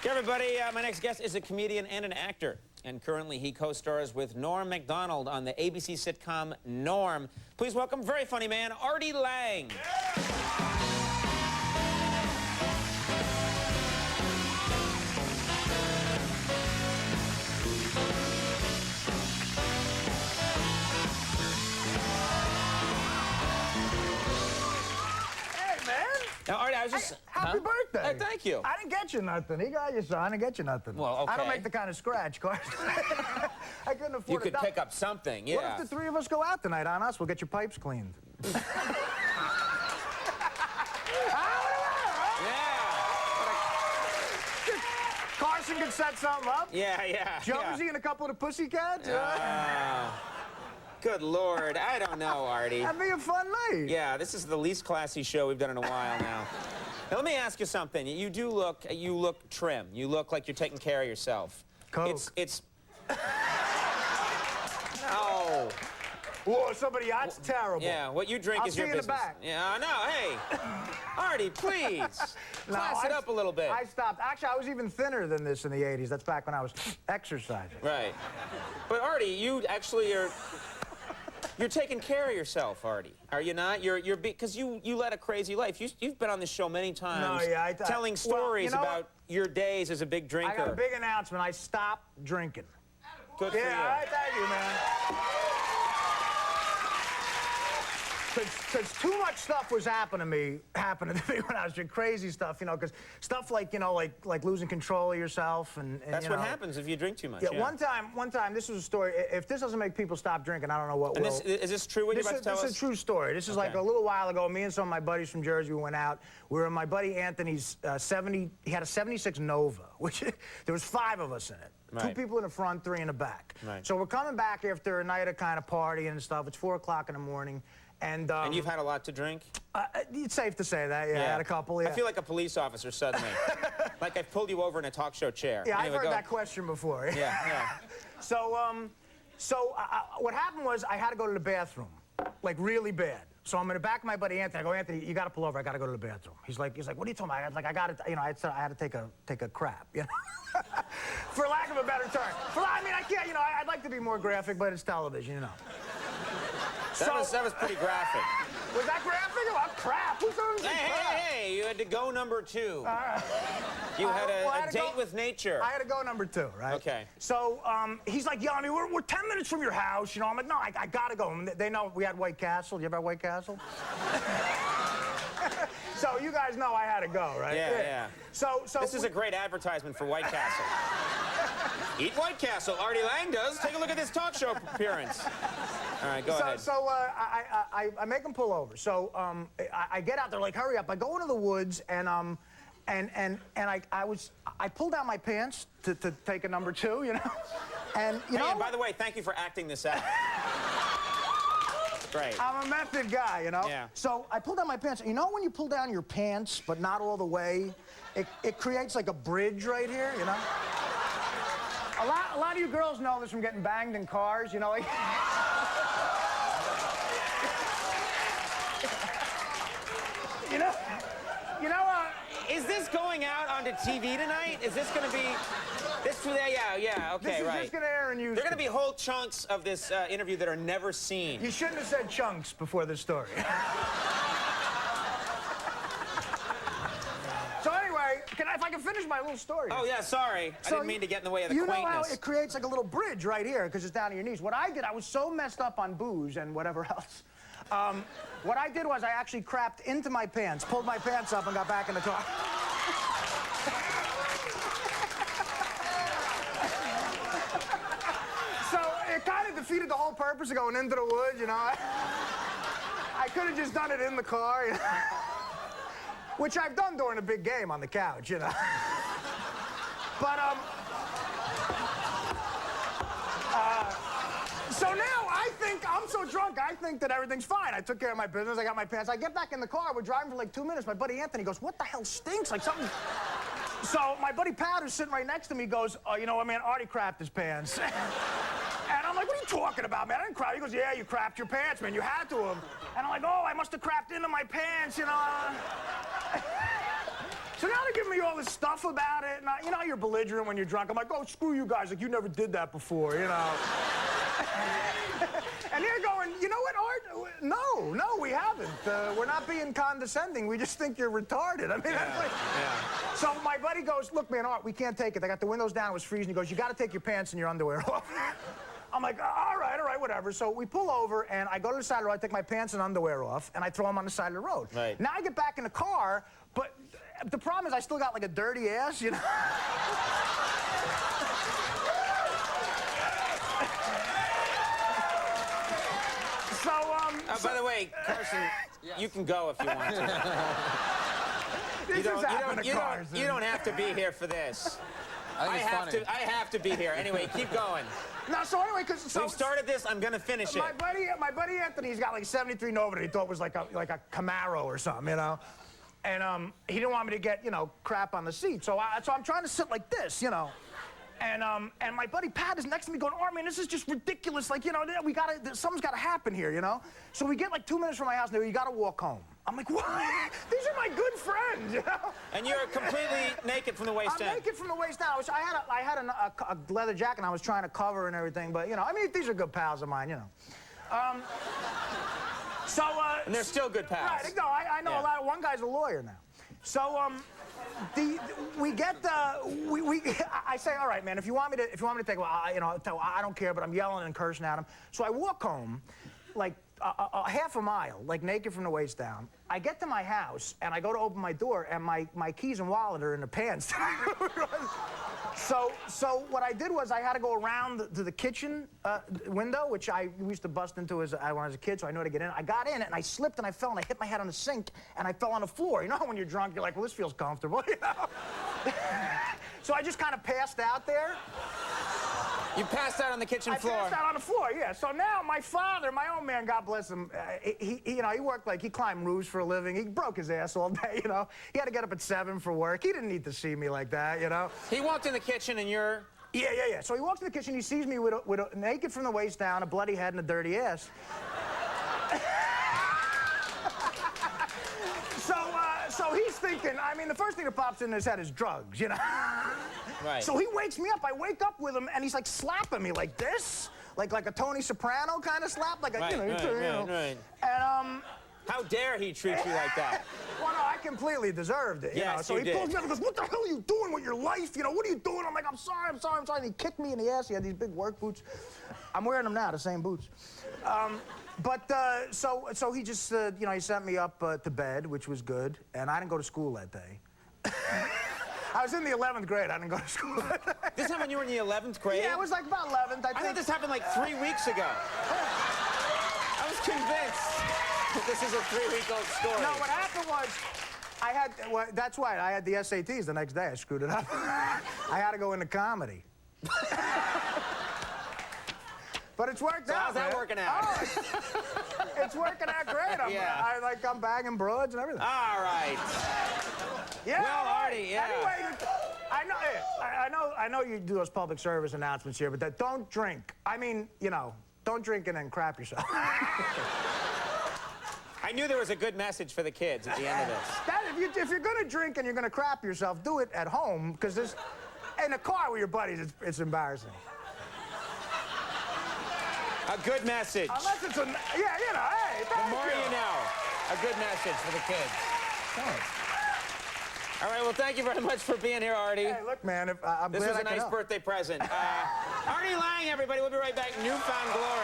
Hey everybody, my next guest is a comedian and an actor. And currently he co-stars with Norm Macdonald on the ABC sitcom Norm. Please welcome very funny man, Artie Lange. Now, Artie, I was just... Happy birthday. Thank you. I didn't get you nothing. He got you, son. I didn't get you nothing. Well, okay. I don't make the kind of scratch cards. I couldn't afford You could pick up something, yeah. What if the three of us go out tonight on us? We'll get your pipes cleaned. Yeah. Carson could set something up. Yeah. Jonesy and a couple of the Pussycats. Good Lord, I don't know, Artie. That'd be a fun night. Yeah, this is the least classy show we've done in a while now. Now, let me ask you something. You look trim. You look like you're taking care of yourself. Coke. It's... No. Whoa, somebody, that's terrible. Yeah, what you drink is your business. I'll see you in the back. Yeah, no, hey. Artie, please. Class it up a little bit. I stopped. Actually, I was even thinner than this in the 80s. That's back when I was exercising. Right. But, Artie, you actually are... You're taking care of yourself, Artie. Are you not? Because you led a crazy life. You've been on this show many times. No, yeah, telling stories about your days as a big drinker. I got a big announcement. I stopped drinking. Good for you. Yeah, all right, thank you, man. Because too much stuff was happening to me when I was doing crazy stuff, you know, because stuff like, you know, like losing control of yourself and That's you what know. happens if you drink too much. Yeah, one time, this was a story. If this doesn't make people stop drinking, I don't know what will. Is this true what you're about to tell us? This is a true story. This is like a little while ago. Me and some of my buddies from Jersey, we went out. We were in my buddy Anthony's he had a 76 Nova, which there was 5 of us in it. Right. 2 people in the front, 3 in the back. Right. So we're coming back after a night of kind of partying and stuff. It's 4 o'clock in the morning. And you've had a lot to drink? It's safe to say that, yeah. I had a couple, yeah. I feel like a police officer suddenly. Like I've pulled you over in a talk show chair. Yeah, anyway, I've heard that question before. Yeah. So what happened was I had to go to the bathroom, like really bad. So I'm in the back of my buddy Anthony. I go, Anthony, you got to pull over. I got to go to the bathroom. He's like, what are you talking about? I was like, I got to, you know, I had to take a crap, you know, for lack of a better term. I mean, I can't, you know, I'd like to be more graphic, but it's television, you know. That was pretty graphic. Was that graphic? Oh, crap. Who's going to Hey, you had to go number 2. Right. You had a date with nature. I had to go number 2, right? Okay. So he's like, yeah, I mean, we're 10 minutes from your house, you know. I'm like, no, I got to go. And they know we had White Castle. You ever have White Castle? So you guys know I had to go, right? Yeah. So this is a great advertisement for White Castle. Eat White Castle. Artie Lange does. Take a look at this talk show appearance. All right, go ahead. So I make them pull over. So I get out there like, hurry up. I go into the woods and I pulled down my pants to take a number 2, you know. And you know. And by the way, thank you for acting this out. Great. I'm a method guy, you know? Yeah. So I pulled down my pants. You know when you pull down your pants, but not all the way, it creates like a bridge right here, you know? A lot of you girls know this from getting banged in cars, you know? Like, you know, is this going out onto TV tonight? Is this going to be... Yeah, okay, this is right. just going to air in Houston. There are going to be whole chunks of this interview that are never seen. You shouldn't have said chunks before this story. So anyway, if I can finish my little story. Oh, yeah, sorry. I didn't mean to get in the way of the quaintness. You know how it creates like a little bridge right here because it's down to your knees. What I did, I was so messed up on booze and whatever else. What I did was I actually crapped into my pants, pulled my pants up, and got back in the car. So it kind of defeated the whole purpose of going into the woods, you know. I could have just done it in the car, you know? Which I've done during a big game on the couch, you know. But so now I think I'm so drunk, I think that everything's fine. I took care of my business, I got my pants. I get back in the car, we're driving for like 2 minutes. My buddy Anthony goes, what the hell stinks? Like something. So my buddy Pat, who's sitting right next to me, goes, you know what, man, Artie crapped his pants. And I'm like, what are you talking about, man? I didn't crap. He goes, yeah, you crapped your pants, man. You had to have. And I'm like, oh, I must have crapped into my pants, you know. So now they're giving me all this stuff about it. And you know, you're belligerent when you're drunk. I'm like, oh, screw you guys. Like, you never did that before, you know. And they're going, you know what, Art? No, we haven't. We're not being condescending. We just think you're retarded. I mean, that's like... Yeah. So my buddy goes, look, man, Art, we can't take it. They got the windows down. It was freezing. He goes, you got to take your pants and your underwear off. I'm like, all right, whatever. So we pull over, and I go to the side of the road. I take my pants and underwear off, and I throw them on the side of the road. Right. Now I get back in the car, but the problem is I still got, like, a dirty ass, you know? By the way, Carson, yes. You can go if you want to. You don't have to be here for this. I have to be here. Anyway, keep going. No, so anyway, we've started this. I'm gonna finish it. My buddy Anthony's got like 73 Nova that he thought was like a Camaro or something, you know. And he didn't want me to get, you know, crap on the seat. So I'm trying to sit like this, you know. And my buddy Pat is next to me going, oh, man, this is just ridiculous. Like, you know, something's got to happen here, you know? So we get like 2 minutes from my house and they go, you got to walk home. I'm like, what? These are my good friends, you know? And you're completely naked from the waist down. I'm naked from the waist down. I had a leather jacket I was trying to cover and everything, but, you know, I mean, these are good pals of mine, you know. And they're still good pals. Right, no, I know a lot. One guy's a lawyer now. So, I say, all right, man, if you want me to take, well, you know, I don't care, but I'm yelling and cursing at him. So I walk home, like a half a mile, like naked from the waist down. I get to my house and I go to open my door and my keys and wallet are in the pants. So what I did was I had to go around to the kitchen window, which I used to bust into when I was a kid, so I knew how to get in. I got in it, and I slipped, and I fell, and I hit my head on the sink, and I fell on the floor. You know how when you're drunk, you're like, well, this feels comfortable, you know? So I just kind of passed out there. You passed out on the kitchen floor? I passed out on the floor, yeah. So now my father, my own man, God bless him, you know, he worked he climbed roofs for a living. He broke his ass all day, you know. He had to get up at 7 for work. He didn't need to see me like that, you know. He walked in the kitchen and you're... Yeah. So he walks in the kitchen, he sees me with a naked from the waist down, a bloody head, and a dirty ass. So he's thinking, I mean, the first thing that pops in his head is drugs, you know? Right. So he wakes me up. I wake up with him, and he's, like, slapping me like this, like a Tony Soprano kind of slap, like a, right, you know. Right. And, how dare he treat you like that? Well, no, I completely deserved it, you know? So he pulls me up and goes, what the hell are you doing with your life? You know, what are you doing? I'm like, I'm sorry. And he kicked me in the ass. He had these big work boots. I'm wearing them now, the same boots. So he just, you know, he sent me up to bed, which was good, and I didn't go to school that day. I was in the 11th grade. I didn't go to school that day. This happened when you were in the 11th grade? Yeah, it was like about 11th, I think. I thought this happened like 3 weeks ago. I was convinced that this is a 3-week-old story. No, what happened was, well, that's right, I had the SATs the next day. I screwed it up. I had to go into comedy. But it's worked out. How's that working out? Oh, it's working out great. I'm bagging broads and everything. All right. Yeah. Well, Artie, yeah. Anyway, I know you do those public service announcements here, but don't drink. I mean, you know, don't drink and then crap yourself. I knew there was a good message for the kids at the end of this. If you're going to drink and you're going to crap yourself, do it at home, because in the car with your buddies, it's embarrassing. A good message. Unless it's yeah, you know, hey, the more you know. A good message for the kids. Thanks. All right, well, thank you very much for being here, Artie. Hey, look, man, This was a nice birthday present. Artie Lange, everybody. We'll be right back. Newfound Glory.